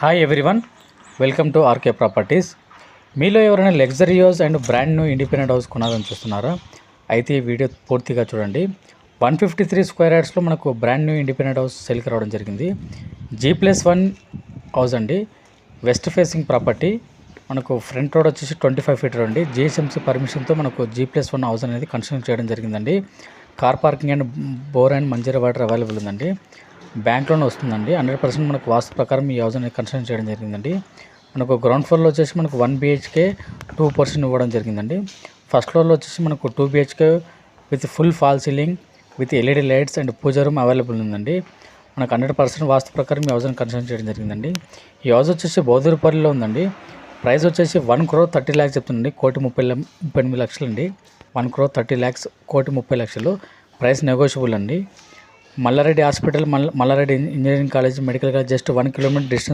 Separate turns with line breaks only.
Hi everyone, welcome to RK properties. మీలో ఎవరైనా luxurious and brand new independent house కొనాలని చూస్తున్నారా? అయితే ఈ వీడియో పూర్తిగా చూడండి. 153 స్క్వేర్ యార్డ్స్లో మనకు బ్రాండ్ న్యూ ఇండిపెండెంట్ హౌస్ సేల్కి రావడం జరిగింది. G+1 హౌస్ అండి, వెస్ట్ ఫేసింగ్ ప్రాపర్టీ. మనకు ఫ్రంట్ రోడ్ వచ్చేసి 25 ఫీట్ రోడ్ అండి. GHMC పర్మిషన్తో మనకు G+1 హౌస్ అనేది కన్స్ట్రక్షన్ చేయడం జరిగిందండి. Car parking and bore and Manjira water available ఉందండి. బ్యాంక్ లోన్ వస్తుందండి. 100% మనకు వాస్తు ప్రకారం ఈ హౌస్ అనేది కన్స్ట్రక్షన్ చేయడం జరిగిందండి. మనకు గ్రౌండ్ ఫ్లోర్లో వచ్చేసి మనకు 1 BHK 2% ఇవ్వడం జరిగిందండి. ఫస్ట్ ఫ్లోర్లో వచ్చేసి మనకు 2 BHK with full fall ceiling with LED lights and puja room available ఉందండి. మనకు 100% వాస్తు ప్రకారం ఈ హౌస్ని కన్స్ట్రక్షన్ చేయడం జరిగిందండి. ఈ హౌస్ వచ్చేసి బౌద్ధూరుపల్లిలో ఉందండి. ప్రైస్ వచ్చేసి 1,30,30,00,000 చెప్తుందండి. 1,38,00,000 అండి. 1,30,30,00,000, 1,30,00,000. ప్రైస్ నెగోషియబుల్ అండి. Malla Reddy hospital, Malla Reddy engineering college, medical college just 1 kilometre distance